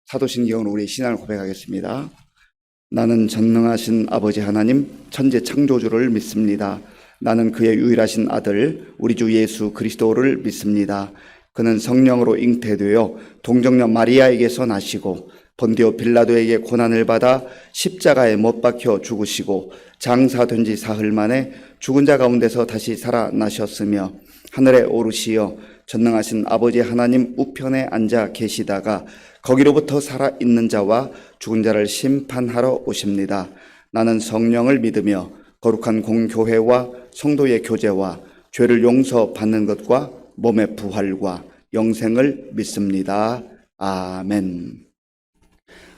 사도신경으로 우리 신앙을 고백하겠습니다. 나는 전능하신 아버지 하나님 천지 창조주를 믿습니다. 나는 그의 유일하신 아들 우리 주 예수 그리스도를 믿습니다. 그는 성령으로 잉태되어 동정녀 마리아에게서 나시고 본디오 빌라도에게 고난을 받아 십자가에 못 박혀 죽으시고 장사된 지 사흘 만에 죽은 자 가운데서 다시 살아나셨으며 하늘에 오르시어 전능하신 아버지 하나님 우편에 앉아 계시다가 거기로부터 살아있는 자와 죽은 자를 심판하러 오십니다. 나는 성령을 믿으며 거룩한 공교회와 성도의 교제와 죄를 용서받는 것과 몸의 부활과 영생을 믿습니다. 아멘.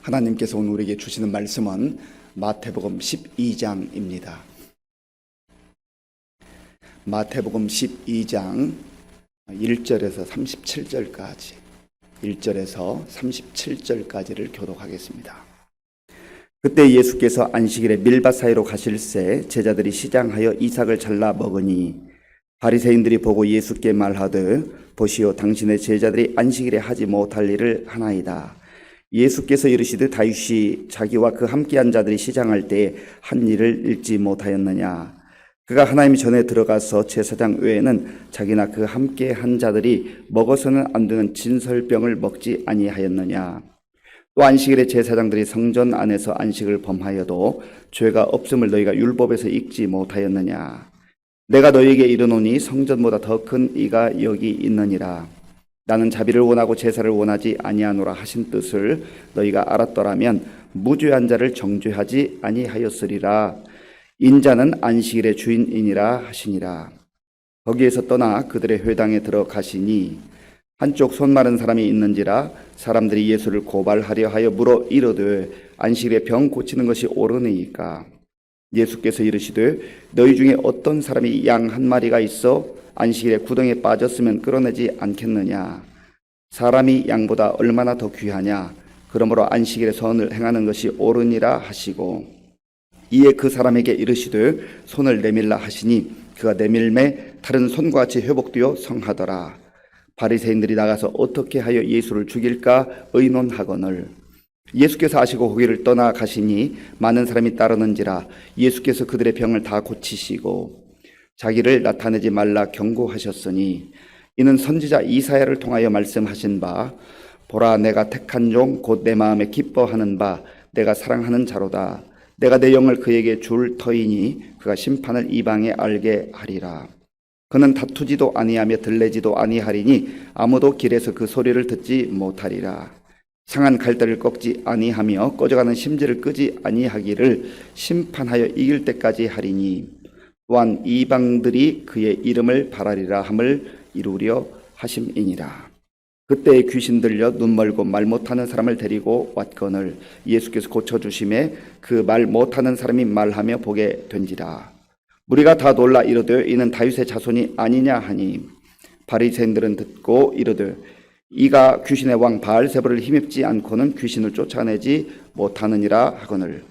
하나님께서 오늘 우리에게 주시는 말씀은 마태복음 12장입니다. 마태복음 12장 1절에서 37절까지 1절에서 37절까지를 교독하겠습니다. 그때 예수께서 안식일에 밀밭 사이로 가실새 제자들이 시장하여 이삭을 잘라 먹으니 바리새인들이 보고 예수께 말하되 보시오 당신의 제자들이 안식일에 하지 못할 일을 하나이다. 예수께서 이르시되 다윗이 자기와 그 함께한 자들이 시장할 때에 한 일을 읽지 못하였느냐. 그가 하나님이 전에 들어가서 제사장 외에는 자기나 그 함께 한 자들이 먹어서는 안 되는 진설병을 먹지 아니하였느냐. 또 안식일에 제사장들이 성전 안에서 안식을 범하여도 죄가 없음을 너희가 율법에서 읽지 못하였느냐. 내가 너희에게 이르노니 성전보다 더 큰 이가 여기 있느니라. 나는 자비를 원하고 제사를 원하지 아니하노라 하신 뜻을 너희가 알았더라면 무죄한 자를 정죄하지 아니하였으리라. 인자는 안식일의 주인이니라 하시니라. 거기에서 떠나 그들의 회당에 들어가시니 한쪽 손 마른 사람이 있는지라 사람들이 예수를 고발하려 하여 물어 이르되 안식일에 병 고치는 것이 옳으니까. 예수께서 이르시되 너희 중에 어떤 사람이 양 한 마리가 있어 안식일에 구덩이에 빠졌으면 끌어내지 않겠느냐. 사람이 양보다 얼마나 더 귀하냐. 그러므로 안식일에 선을 행하는 것이 옳으니라 하시고 이에 그 사람에게 이르시되 손을 내밀라 하시니 그가 내밀매 다른 손과 같이 회복되어 성하더라. 바리새인들이 나가서 어떻게 하여 예수를 죽일까 의논하거늘 예수께서 아시고 거기를 떠나 가시니 많은 사람이 따르는지라 예수께서 그들의 병을 다 고치시고 자기를 나타내지 말라 경고하셨으니 이는 선지자 이사야를 통하여 말씀하신 바 보라 내가 택한 종 곧 내 마음에 기뻐하는 바 내가 사랑하는 자로다. 내가 내 영을 그에게 줄 터이니 그가 심판을 이방에 알게 하리라. 그는 다투지도 아니하며 들레지도 아니하리니 아무도 길에서 그 소리를 듣지 못하리라. 상한 갈대를 꺾지 아니하며 꺼져가는 심지를 끄지 아니하기를 심판하여 이길 때까지 하리니 또한 이방들이 그의 이름을 바라리라 함을 이루려 하심이니라. 그때 귀신 들려 눈 멀고 말 못하는 사람을 데리고 왔거늘 예수께서 고쳐주심에 그 말 못하는 사람이 말하며 보게 된지라. 무리가 다 놀라 이르되 이는 다윗의 자손이 아니냐 하니 바리새인들은 듣고 이르되 이가 귀신의 왕 바알세불을 힘입지 않고는 귀신을 쫓아내지 못하느니라 하거늘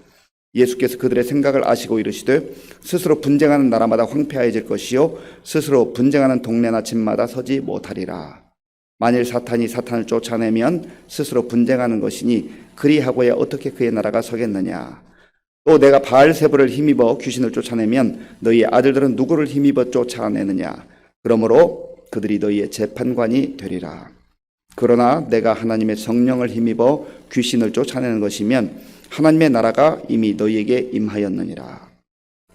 예수께서 그들의 생각을 아시고 이르시되 스스로 분쟁하는 나라마다 황폐해질 것이요 스스로 분쟁하는 동네나 집마다 서지 못하리라. 만일 사탄이 사탄을 쫓아내면 스스로 분쟁하는 것이니 그리하고야 어떻게 그의 나라가 서겠느냐. 또 내가 바알세불을 힘입어 귀신을 쫓아내면 너희의 아들들은 누구를 힘입어 쫓아내느냐. 그러므로 그들이 너희의 재판관이 되리라. 그러나 내가 하나님의 성령을 힘입어 귀신을 쫓아내는 것이면 하나님의 나라가 이미 너희에게 임하였느니라.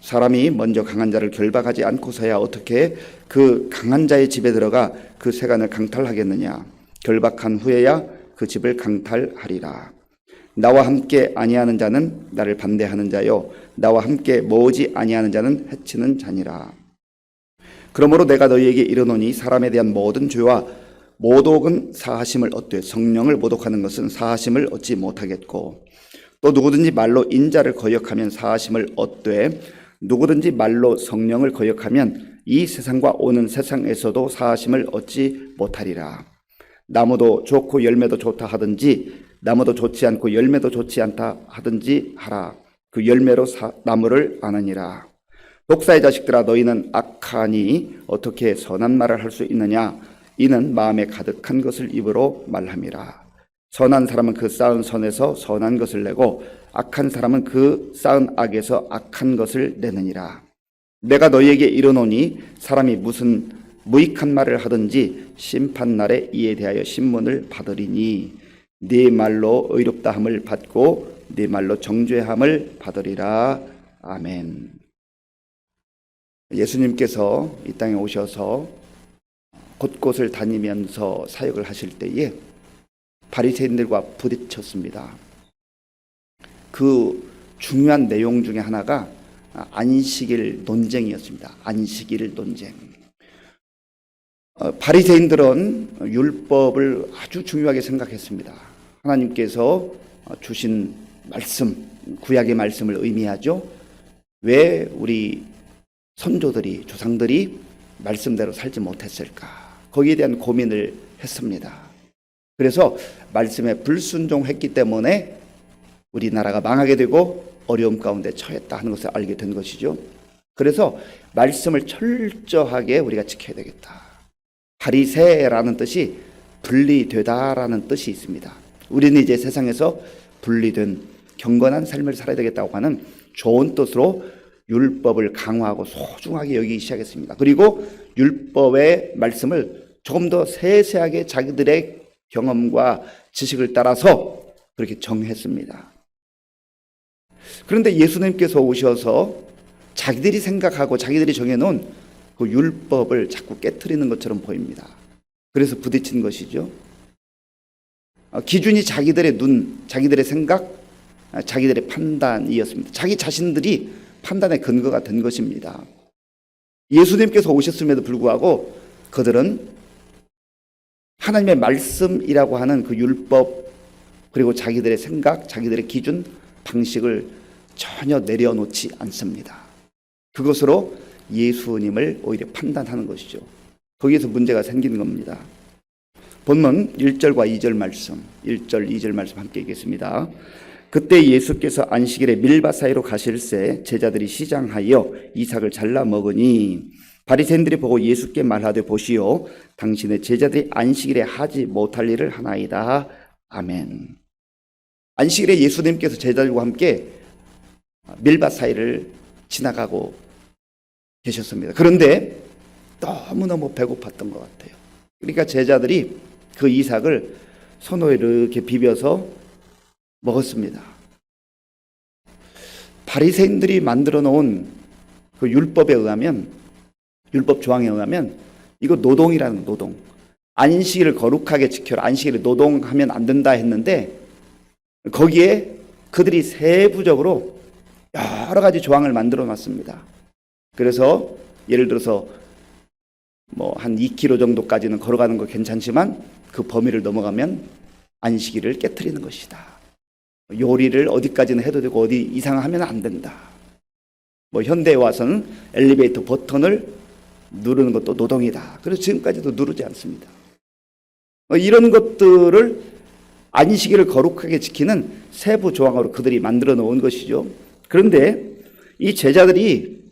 사람이 먼저 강한 자를 결박하지 않고서야 어떻게 그 강한 자의 집에 들어가 그 세간을 강탈하겠느냐. 결박한 후에야 그 집을 강탈하리라. 나와 함께 아니하는 자는 나를 반대하는 자요 나와 함께 모으지 아니하는 자는 해치는 자니라. 그러므로 내가 너희에게 이르노니 사람에 대한 모든 죄와 모독은 사하심을 얻되 성령을 모독하는 것은 사하심을 얻지 못하겠고 또 누구든지 말로 인자를 거역하면 사하심을 얻되 누구든지 말로 성령을 거역하면 이 세상과 오는 세상에서도 사하심을 얻지 못하리라. 나무도 좋고 열매도 좋다 하든지 나무도 좋지 않고 열매도 좋지 않다 하든지 하라. 그 열매로 나무를 아느니라. 독사의 자식들아 너희는 악하니 어떻게 선한 말을 할 수 있느냐. 이는 마음에 가득한 것을 입으로 말함이라. 선한 사람은 그 쌓은 선에서 선한 것을 내고 악한 사람은 그 쌓은 악에서 악한 것을 내느니라. 내가 너희에게 이르노니 사람이 무슨 무익한 말을 하든지 심판날에 이에 대하여 신문을 받으리니 네 말로 의롭다함을 받고 네 말로 정죄함을 받으리라. 아멘. 예수님께서 이 땅에 오셔서 곳곳을 다니면서 사역을 하실 때에 바리새인들과 부딪혔습니다. 그 중요한 내용 중에 하나가 안식일 논쟁이었습니다. 안식일 논쟁. 바리새인들은 율법을 아주 중요하게 생각했습니다. 하나님께서 주신 말씀, 구약의 말씀을 의미하죠. 왜 우리 선조들이, 조상들이 말씀대로 살지 못했을까? 거기에 대한 고민을 했습니다. 그래서 말씀에 불순종했기 때문에 우리나라가 망하게 되고 어려움 가운데 처했다 하는 것을 알게 된 것이죠. 그래서 말씀을 철저하게 우리가 지켜야 되겠다. 바리새라는 뜻이 분리되다라는 뜻이 있습니다. 우리는 이제 세상에서 분리된 경건한 삶을 살아야 되겠다고 하는 좋은 뜻으로 율법을 강화하고 소중하게 여기기 시작했습니다. 그리고 율법의 말씀을 조금 더 세세하게 자기들의 경험과 지식을 따라서 그렇게 정했습니다. 그런데 예수님께서 오셔서 자기들이 생각하고 자기들이 정해놓은 그 율법을 자꾸 깨트리는 것처럼 보입니다. 그래서 부딪힌 것이죠. 기준이 자기들의 눈, 자기들의 생각, 자기들의 판단이었습니다. 자기 자신들이 판단의 근거가 된 것입니다. 예수님께서 오셨음에도 불구하고 그들은 하나님의 말씀이라고 하는 그 율법, 그리고 자기들의 생각, 자기들의 기준, 방식을 전혀 내려놓지 않습니다. 그것으로 예수님을 오히려 판단하는 것이죠. 거기에서 문제가 생기는 겁니다. 본문 1절과 2절 말씀, 1절, 2절 말씀 함께 읽겠습니다. 그때 예수께서 안식일에 밀밭 사이로 가실새 제자들이 시장하여 이삭을 잘라 먹으니 바리새인들이 보고 예수께 말하되 보시오 당신의 제자들이 안식일에 하지 못할 일을 하나이다. 아멘. 안식일에 예수님께서 제자들과 함께 밀밭 사이를 지나가고 계셨습니다. 그런데 너무너무 배고팠던 것 같아요. 그러니까 제자들이 그 이삭을 손으로 이렇게 비벼서 먹었습니다. 바리새인들이 만들어 놓은 그 율법에 의하면, 율법 조항에 의하면 이거 노동이라는 노동. 안식일을 거룩하게 지켜라. 안식일에 노동하면 안 된다 했는데 거기에 그들이 세부적으로 여러 가지 조항을 만들어 놨습니다. 그래서 예를 들어서 뭐 한 2km 정도까지는 걸어가는 거 괜찮지만 그 범위를 넘어가면 안식일을 깨트리는 것이다. 요리를 어디까지는 해도 되고 어디 이상하면 안 된다. 뭐 현대에 와서는 엘리베이터 버튼을 누르는 것도 노동이다. 그래서 지금까지도 누르지 않습니다. 이런 것들을 안식일을 거룩하게 지키는 세부 조항으로 그들이 만들어 놓은 것이죠. 그런데 이 제자들이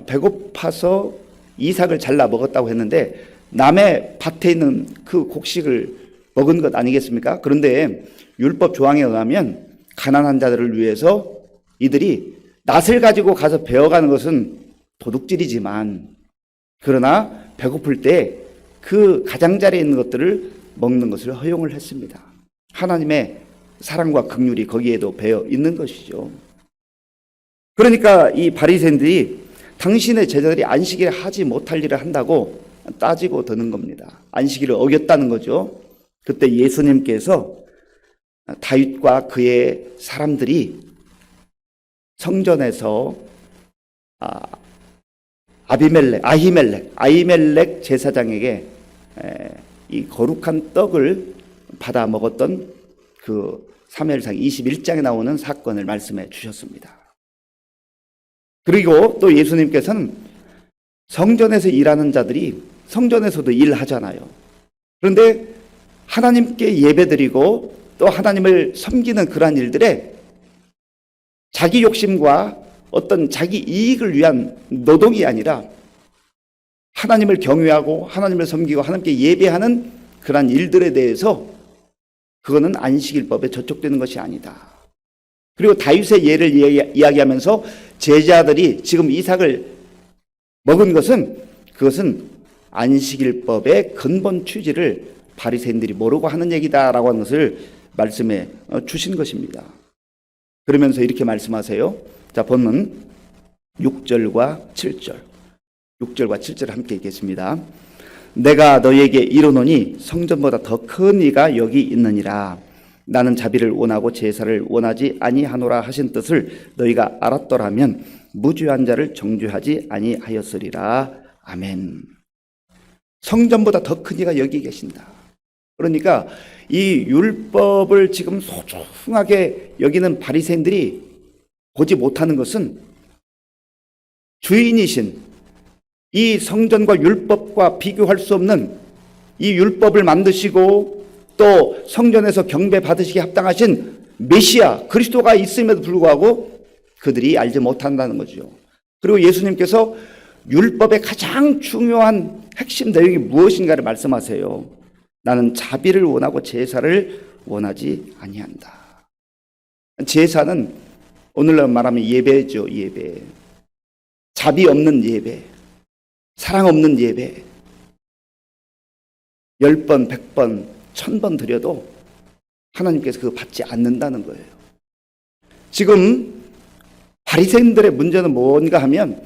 배고파서 이삭을 잘라 먹었다고 했는데 남의 밭에 있는 그 곡식을 먹은 것 아니겠습니까? 그런데 율법 조항에 의하면 가난한 자들을 위해서 이들이 낫을 가지고 가서 베어가는 것은 도둑질이지만 그러나 배고플 때 그 가장자리에 있는 것들을 먹는 것을 허용을 했습니다. 하나님의 사랑과 긍휼이 거기에도 배어 있는 것이죠. 그러니까 이 바리새인들이 당신의 제자들이 안식일에 하지 못할 일을 한다고 따지고 드는 겁니다. 안식일을 어겼다는 거죠. 그때 예수님께서 다윗과 그의 사람들이 성전에서 아히멜렉 제사장에게 이 거룩한 떡을 받아 먹었던 그 사무엘상 21장에 나오는 사건을 말씀해 주셨습니다. 그리고 또 예수님께서는 성전에서 일하는 자들이 성전에서도 일하잖아요. 그런데 하나님께 예배드리고 또 하나님을 섬기는 그러한 일들에 자기 욕심과 어떤 자기 이익을 위한 노동이 아니라 하나님을 경외하고 하나님을 섬기고 하나님께 예배하는 그러한 일들에 대해서 그거는 안식일법에 저촉되는 것이 아니다. 그리고 다윗의 예를 이야기하면서 제자들이 지금 이삭을 먹은 것은 그것은 안식일법의 근본 취지를 바리새인들이 모르고 하는 얘기다라고 하는 것을 말씀해 주신 것입니다. 그러면서 이렇게 말씀하세요. 자, 본문 6절과 7절. 6절과 7절 함께 읽겠습니다. 내가 너에게 이르노니 성전보다 더 큰 이가 여기 있느니라. 나는 자비를 원하고 제사를 원하지 아니하노라 하신 뜻을 너희가 알았더라면 무죄한 자를 정죄하지 아니하였으리라. 아멘. 성전보다 더 큰 이가 여기 계신다. 그러니까 이 율법을 지금 소중하게 여기는 바리새인들이 보지 못하는 것은 주인이신 이 성전과 율법과 비교할 수 없는 이 율법을 만드시고 또 성전에서 경배 받으시기에 합당하신 메시아 그리스도가 있음에도 불구하고 그들이 알지 못한다는 거죠. 그리고 예수님께서 율법의 가장 중요한 핵심 내용이 무엇인가를 말씀하세요. 나는 자비를 원하고 제사를 원하지 아니한다. 제사는 오늘날 말하면 예배죠. 예배. 자비 없는 예배, 사랑 없는 예배. 10번, 100번, 1000번 드려도 하나님께서 그거 받지 않는다는 거예요. 지금 바리새인들의 문제는 뭔가 하면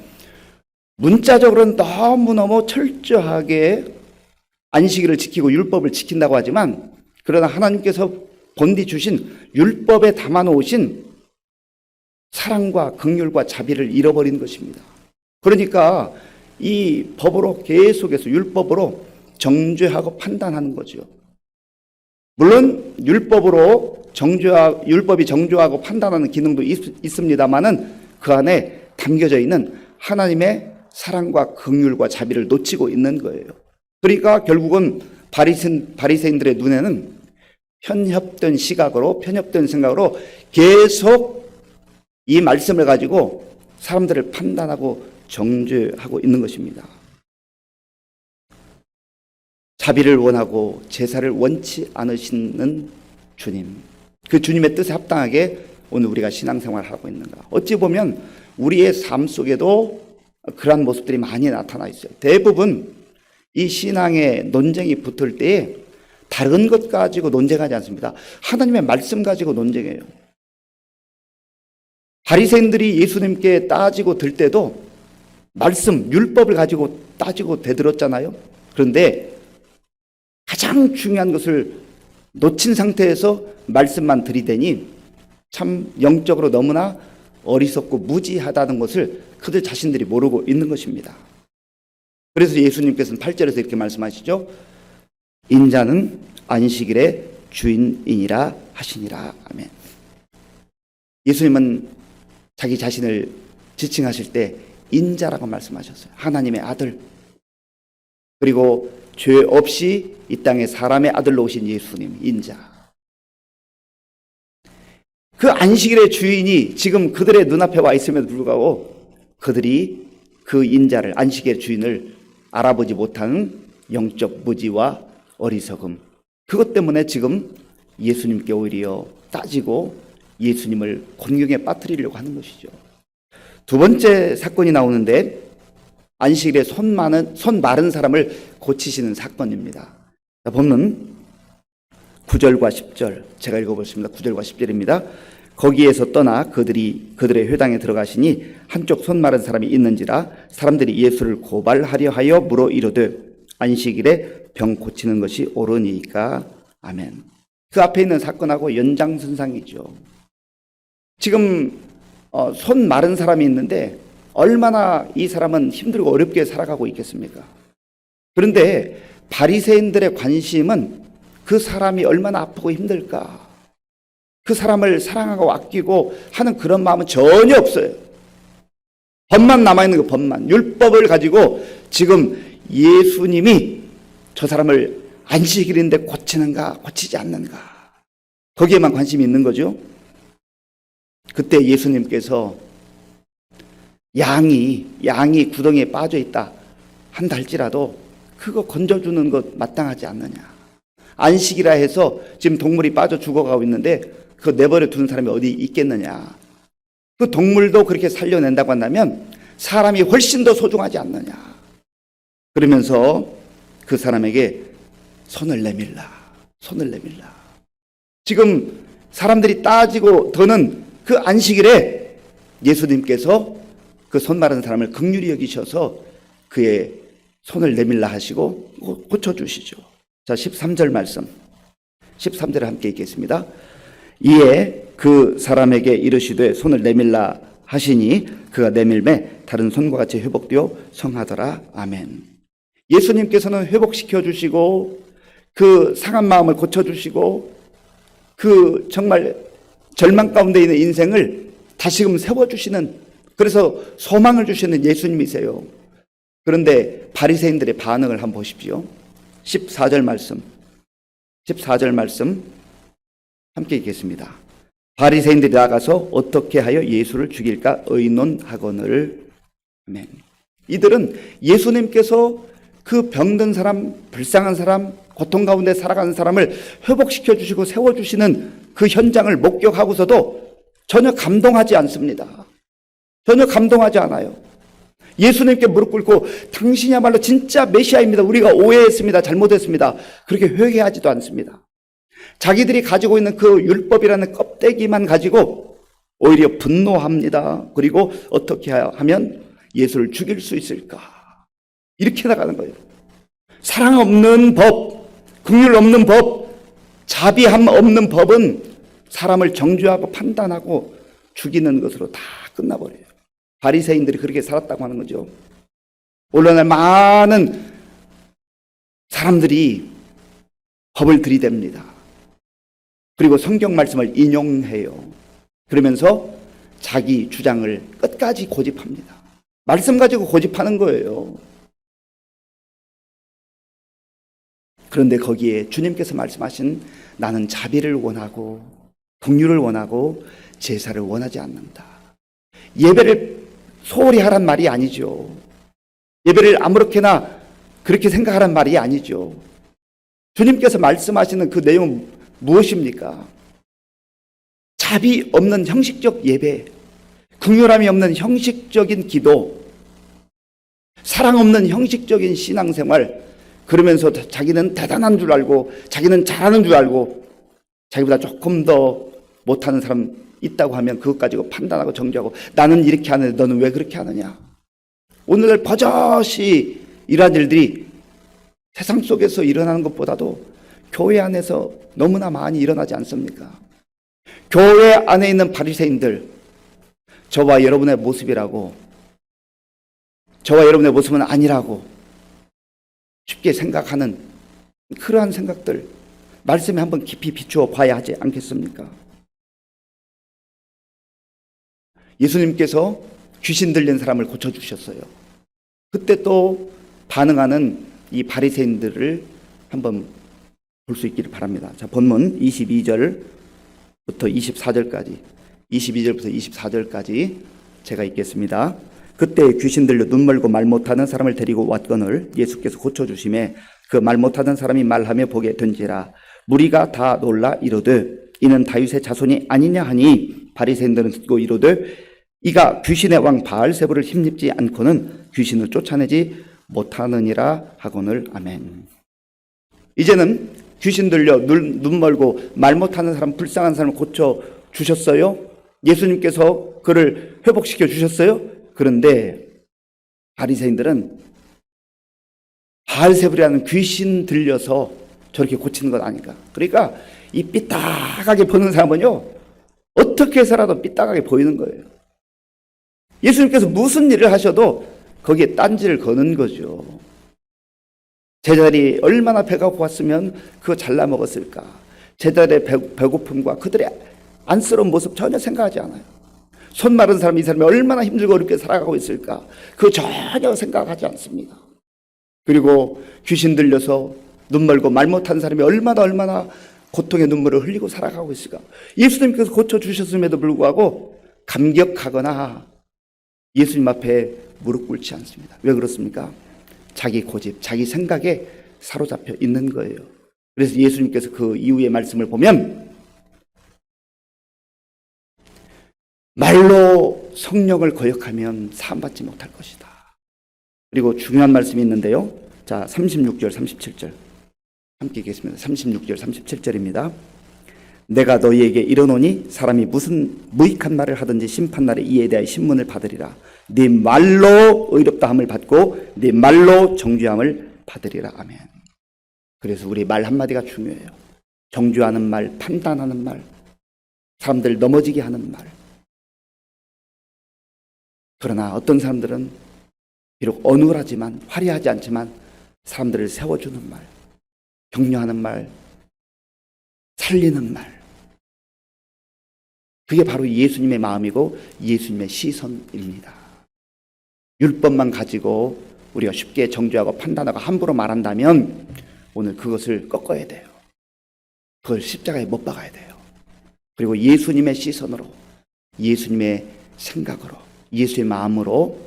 문자적으로는 너무너무 철저하게 안식일을 지키고 율법을 지킨다고 하지만 그러나 하나님께서 본디 주신 율법에 담아놓으신 사랑과 긍휼과 자비를 잃어버린 것입니다. 그러니까 이 법으로 계속해서 율법으로 정죄하고 판단하는 거죠. 물론 율법이 정죄하고 판단하는 기능도 있습니다만은 그 안에 담겨져 있는 하나님의 사랑과 긍휼과 자비를 놓치고 있는 거예요. 그러니까 결국은 바리새인들의 눈에는 편협된 시각으로 편협된 생각으로 계속 이 말씀을 가지고 사람들을 판단하고 정죄하고 있는 것입니다. 자비를 원하고 제사를 원치 않으시는 주님, 그 주님의 뜻에 합당하게 오늘 우리가 신앙생활을 하고 있는가. 어찌 보면 우리의 삶 속에도 그러한 모습들이 많이 나타나 있어요. 대부분 이 신앙의 논쟁이 붙을 때에 다른 것 가지고 논쟁하지 않습니다. 하나님의 말씀 가지고 논쟁해요. 바리새인들이 예수님께 따지고 들 때도 말씀, 율법을 가지고 따지고 대들었잖아요. 그런데 가장 중요한 것을 놓친 상태에서 말씀만 들이대니 참 영적으로 너무나 어리석고 무지하다는 것을 그들 자신들이 모르고 있는 것입니다. 그래서 예수님께서는 8절에서 이렇게 말씀하시죠. 인자는 안식일의 주인이니라 하시니라. 아멘. 예수님은 자기 자신을 지칭하실 때 인자라고 말씀하셨어요. 하나님의 아들. 그리고 죄 없이 이 땅에 사람의 아들로 오신 예수님, 인자. 그 안식일의 주인이 지금 그들의 눈앞에 와 있음에도 불구하고 그들이 그 인자를, 안식일의 주인을 알아보지 못하는 영적 무지와 어리석음, 그것 때문에 지금 예수님께 오히려 따지고 예수님을 곤경에 빠뜨리려고 하는 것이죠. 두 번째 사건이 나오는데 안식일에 손 마른 사람을 고치시는 사건입니다. 본문 9절과 10절 제가 읽어보겠습니다. 9절과 10절입니다. 거기에서 떠나 그들의 회당에 들어가시니 한쪽 손 마른 사람이 있는지라 사람들이 예수를 고발하려 하여 물어 이르되 안식일에 병 고치는 것이 옳으니까. 아멘. 그 앞에 있는 사건하고 연장선상이죠. 지금 손 마른 사람이 있는데 얼마나 이 사람은 힘들고 어렵게 살아가고 있겠습니까? 그런데 바리새인들의 관심은 그 사람이 얼마나 아프고 힘들까, 그 사람을 사랑하고 아끼고 하는 그런 마음은 전혀 없어요. 법만 남아있는 그 법만, 율법을 가지고 지금 예수님이 저 사람을 안식일인데 고치는가 고치지 않는가, 거기에만 관심이 있는 거죠. 그때 예수님께서 양이 구덩이에 빠져 있다 한다 할지라도 그거 건져주는 것 마땅하지 않느냐. 안식이라 해서 지금 동물이 빠져 죽어가고 있는데 그 내버려 두는 사람이 어디 있겠느냐. 그 동물도 그렇게 살려낸다고 한다면 사람이 훨씬 더 소중하지 않느냐. 그러면서 그 사람에게 손을 내밀라. 손을 내밀라. 지금 사람들이 따지고 더는 그 안식일에 예수님께서 그 손 마른 사람을 긍휼히 여기셔서 그의 손을 내밀라 하시고 고쳐주시죠. 자, 13절 말씀. 13절에 함께 읽겠습니다. 이에 그 사람에게 이르시되 손을 내밀라 하시니 그가 내밀매 다른 손과 같이 회복되어 성하더라. 아멘. 예수님께서는 회복시켜 주시고 그 상한 마음을 고쳐주시고 그 정말 절망 가운데 있는 인생을 다시금 세워주시는, 그래서 소망을 주시는 예수님이세요. 그런데 바리새인들의 반응을 한번 보십시오. 14절 말씀. 14절 말씀 함께 읽겠습니다. 바리새인들이 나가서 어떻게 하여 예수를 죽일까 의논하거늘. 아멘. 이들은 예수님께서 그 병든 사람, 불쌍한 사람, 고통 가운데 살아가는 사람을 회복시켜 주시고 세워주시는 그 현장을 목격하고서도 전혀 감동하지 않습니다. 전혀 감동하지 않아요. 예수님께 무릎 꿇고 당신이야말로 진짜 메시아입니다. 우리가 오해했습니다. 잘못했습니다. 그렇게 회개하지도 않습니다. 자기들이 가지고 있는 그 율법이라는 껍데기만 가지고 오히려 분노합니다. 그리고 어떻게 하면 예수를 죽일 수 있을까? 이렇게 나가는 거예요. 사랑 없는 법, 긍휼 없는 법, 자비함 없는 법은 사람을 정죄하고 판단하고 죽이는 것으로 다 끝나버려요. 바리새인들이 그렇게 살았다고 하는 거죠. 오늘날 많은 사람들이 법을 들이댑니다. 그리고 성경 말씀을 인용해요. 그러면서 자기 주장을 끝까지 고집합니다. 말씀 가지고 고집하는 거예요. 그런데 거기에 주님께서 말씀하신 나는 자비를 원하고 긍휼을 원하고 제사를 원하지 않는다. 예배를 소홀히 하란 말이 아니죠. 예배를 아무렇게나 그렇게 생각하란 말이 아니죠. 주님께서 말씀하시는 그 내용은 무엇입니까? 자비 없는 형식적 예배, 긍휼함이 없는 형식적인 기도, 사랑 없는 형식적인 신앙생활, 그러면서 자기는 대단한 줄 알고 자기는 잘하는 줄 알고 자기보다 조금 더 못하는 사람 있다고 하면 그것 가지고 판단하고 정죄하고 나는 이렇게 하는데 너는 왜 그렇게 하느냐. 오늘날 버젓이 이러한 일들이 세상 속에서 일어나는 것보다도 교회 안에서 너무나 많이 일어나지 않습니까? 교회 안에 있는 바리새인들, 저와 여러분의 모습이라고, 저와 여러분의 모습은 아니라고 쉽게 생각하는 그러한 생각들, 말씀에 한번 깊이 비추어 봐야 하지 않겠습니까? 예수님께서 귀신 들린 사람을 고쳐주셨어요. 그때 또 반응하는 이 바리새인들을 한번 볼 수 있기를 바랍니다. 자, 본문 22절부터 24절까지, 22절부터 24절까지 제가 읽겠습니다. 그때 귀신 들려 눈 멀고 말 못하는 사람을 데리고 왔거늘 예수께서 고쳐주심에 그 말 못하는 사람이 말하며 보게 된지라. 무리가 다 놀라 이르되 이는 다윗의 자손이 아니냐 하니 바리새인들은 듣고 이르되 이가 귀신의 왕 바알세불을 힘입지 않고는 귀신을 쫓아내지 못하느니라 하거늘. 아멘. 이제는 귀신 들려 눈 멀고 말 못하는 사람, 불쌍한 사람을 고쳐주셨어요. 예수님께서 그를 회복시켜 주셨어요. 그런데 바리새인들은 바알세불이라는 귀신 들려서 저렇게 고치는 것 아닌가. 그러니까 이 삐딱하게 보는 사람은요, 어떻게 해서라도 삐딱하게 보이는 거예요. 예수님께서 무슨 일을 하셔도 거기에 딴지를 거는 거죠. 제자들이 얼마나 배가 고팠으면 그거 잘라 먹었을까. 제자들의 배고픔과 그들의 안쓰러운 모습 전혀 생각하지 않아요. 손 마른 사람, 이 사람이 얼마나 힘들고 어렵게 살아가고 있을까. 그거 전혀 생각하지 않습니다. 그리고 귀신 들려서 눈 멀고 말 못한 사람이 얼마나 고통의 눈물을 흘리고 살아가고 있을까. 예수님께서 고쳐주셨음에도 불구하고 감격하거나 예수님 앞에 무릎 꿇지 않습니다. 왜 그렇습니까? 자기 고집, 자기 생각에 사로잡혀 있는 거예요. 그래서 예수님께서 그 이후의 말씀을 보면 말로 성령을 거역하면 사함받지 못할 것이다. 그리고 중요한 말씀이 있는데요. 자, 36절, 37절 함께 읽겠습니다. 36절, 37절입니다. 내가 너희에게 이르노니 사람이 무슨 무익한 말을 하든지 심판날에 이에 대하여 신문을 받으리라. 네 말로 의롭다함을 받고 네 말로 정죄함을 받으리라. 아멘. 그래서 우리 말 한마디가 중요해요. 정죄하는 말, 판단하는 말, 사람들 넘어지게 하는 말. 그러나 어떤 사람들은 비록 어눌하지만 화려하지 않지만 사람들을 세워주는 말, 격려하는 말, 살리는 말. 그게 바로 예수님의 마음이고 예수님의 시선입니다. 율법만 가지고 우리가 쉽게 정죄하고 판단하고 함부로 말한다면 오늘 그것을 꺾어야 돼요. 그걸 십자가에 못 박아야 돼요. 그리고 예수님의 시선으로, 예수님의 생각으로, 예수의 마음으로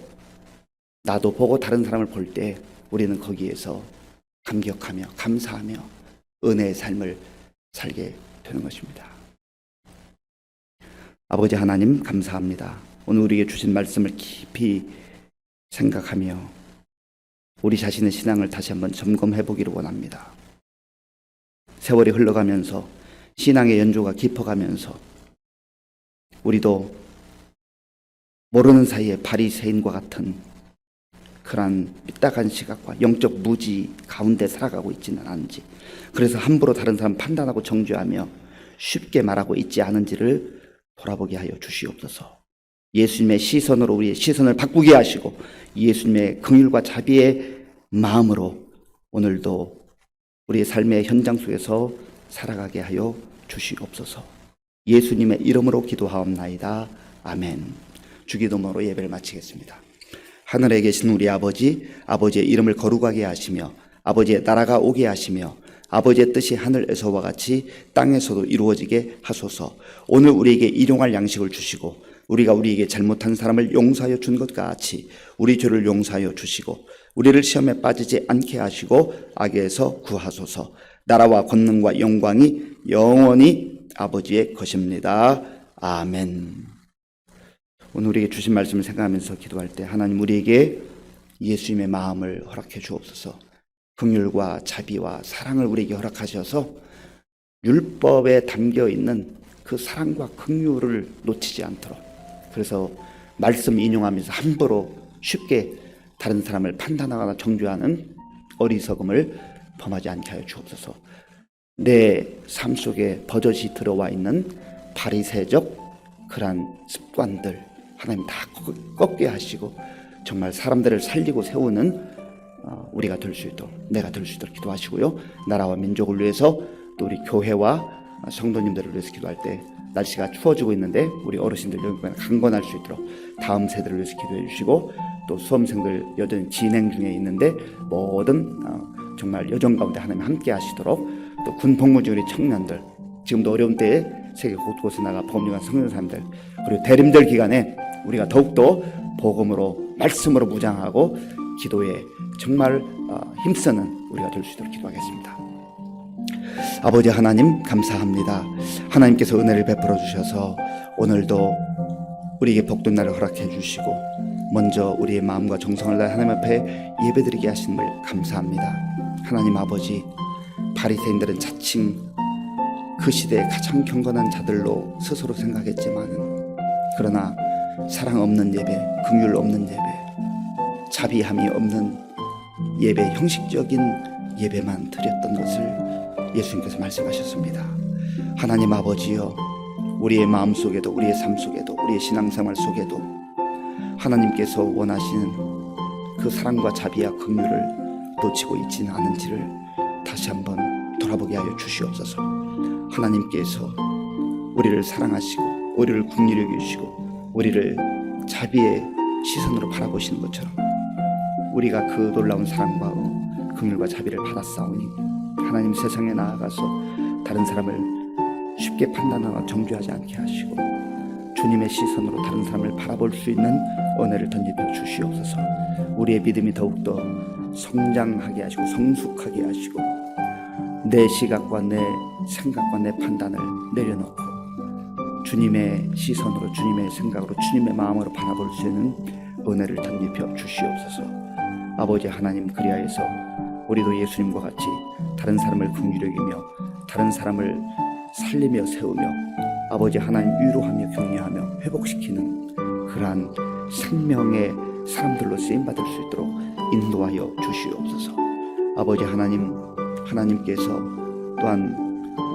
나도 보고 다른 사람을 볼 때 우리는 거기에서 감격하며 감사하며 은혜의 삶을 살게 되는 것입니다. 아버지 하나님 감사합니다. 오늘 우리에게 주신 말씀을 깊이 생각하며 우리 자신의 신앙을 다시 한번 점검해 보기를 원합니다. 세월이 흘러가면서 신앙의 연조가 깊어가면서 우리도 모르는 사이에 바리새인과 같은 그러한 삐딱한 시각과 영적 무지 가운데 살아가고 있지는 않은지, 그래서 함부로 다른 사람 판단하고 정죄하며 쉽게 말하고 있지 않은지를 돌아보게 하여 주시옵소서. 예수님의 시선으로 우리의 시선을 바꾸게 하시고 예수님의 긍휼과 자비의 마음으로 오늘도 우리의 삶의 현장 속에서 살아가게 하여 주시옵소서. 예수님의 이름으로 기도하옵나이다. 아멘. 주기도문으로 예배를 마치겠습니다. 하늘에 계신 우리 아버지, 아버지의 이름을 거룩하게 하시며 아버지의 나라가 오게 하시며 아버지의 뜻이 하늘에서와 같이 땅에서도 이루어지게 하소서. 오늘 우리에게 일용할 양식을 주시고 우리가 우리에게 잘못한 사람을 용서하여 준 것 같이 우리 죄를 용서하여 주시고 우리를 시험에 빠지지 않게 하시고 악에서 구하소서. 나라와 권능과 영광이 영원히 아버지의 것입니다. 아멘. 오늘 우리에게 주신 말씀을 생각하면서 기도할 때 하나님 우리에게 예수님의 마음을 허락해 주옵소서. 긍휼과 자비와 사랑을 우리에게 허락하셔서 율법에 담겨있는 그 사랑과 긍휼을 놓치지 않도록, 그래서 말씀 인용하면서 함부로 쉽게 다른 사람을 판단하거나 정죄하는 어리석음을 범하지 않게 하여 주옵소서. 내 삶 속에 버젓이 들어와 있는 바리새적 그러한 습관들 하나님 다 꺾게 하시고 정말 사람들을 살리고 세우는 우리가 될 수 있도록, 내가 될 수 있도록 기도하시고요. 나라와 민족을 위해서 또 우리 교회와 성도님들을 위해서 기도할 때 날씨가 추워지고 있는데 우리 어르신들 여기까지 강건할 수 있도록 다음 세대를 위해서 기도해 주시고, 또 수험생들 여전히 진행 중에 있는데 모든 정말 여정 가운데 하나님 함께 하시도록, 또 군 복무 중인 우리 청년들 지금도 어려운 때에 세계 곳곳에 나가 복음 전하는 성도님들, 그리고 대림절 기간에 우리가 더욱더 복음으로 말씀으로 무장하고 기도에 정말 힘쓰는 우리가 될 수 있도록 기도하겠습니다. 아버지 하나님 감사합니다. 하나님께서 은혜를 베풀어 주셔서 오늘도 우리에게 복된 날을 허락해 주시고 먼저 우리의 마음과 정성을 다해 하나님 앞에 예배드리게 하심을 감사합니다. 하나님 아버지, 바리새인들은 자칭 그 시대의 가장 경건한 자들로 스스로 생각했지만은, 그러나 사랑 없는 예배, 긍휼 없는 예배, 자비함이 없는 예배, 형식적인 예배만 드렸던 것을 예수님께서 말씀하셨습니다. 하나님 아버지여, 우리의 마음 속에도 우리의 삶 속에도 우리의 신앙생활 속에도 하나님께서 원하시는 그 사랑과 자비와 긍휼을 놓치고 있지는 않은지를 다시 한번 돌아보게 하여 주시옵소서. 하나님께서 우리를 사랑하시고 우리를 긍휼히 여기시고 우리를 자비의 시선으로 바라보시는 것처럼 우리가 그 놀라운 사랑과 긍휼과 자비를 받았사오니 하나님 세상에 나아가서 다른 사람을 쉽게 판단하거나 정죄하지 않게 하시고 주님의 시선으로 다른 사람을 바라볼 수 있는 은혜를 던지며 주시옵소서. 우리의 믿음이 더욱더 성장하게 하시고 성숙하게 하시고 내 시각과 내 생각과 내 판단을 내려놓고 주님의 시선으로, 주님의 생각으로, 주님의 마음으로 바라볼 수 있는 은혜를 덧입혀 주시옵소서. 아버지 하나님, 그리하여서 우리도 예수님과 같이 다른 사람을 긍휼히 여기며 다른 사람을 살리며 세우며 아버지 하나님 위로하며 격려하며 회복시키는 그러한 생명의 사람들로 쓰임받을 수 있도록 인도하여 주시옵소서. 아버지 하나님, 하나님께서 또한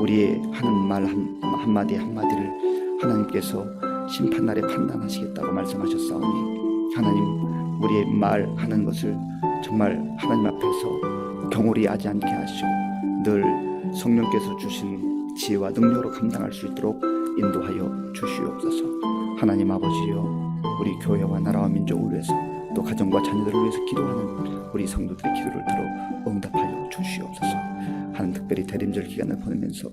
우리의 하는 말 한마디 한마디를 하나님께서 심판날에 판단하시겠다고 말씀하셨사오니 하나님, 우리의 말하는 것을 정말 하나님 앞에서 경홀히 하지 않게 하시고 늘 성령께서 주신 지혜와 능력으로 감당할 수 있도록 인도하여 주시옵소서. 하나님 아버지여, 우리 교회와 나라와 민족을 위해서 또 가정과 자녀들을 위해서 기도하는 우리 성도들의 기도를 들어 응답하여 주시옵소서. 하나님, 특별히 대림절 기간을 보내면서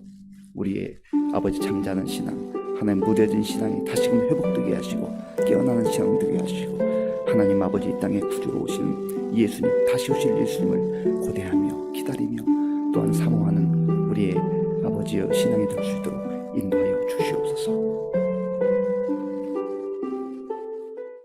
우리의 아버지 잠자는 신앙, 하나님 무뎌진 신앙이 다시금 회복되게 하시고 깨어나는 신앙 되게 하시고 하나님 아버지 이 땅에 구주로 오신 예수님, 다시 오실 예수님을 고대하며 기다리며 또한 사모하는 우리의 아버지의 신앙이 될 수 있도록 인도하여 주시옵소서.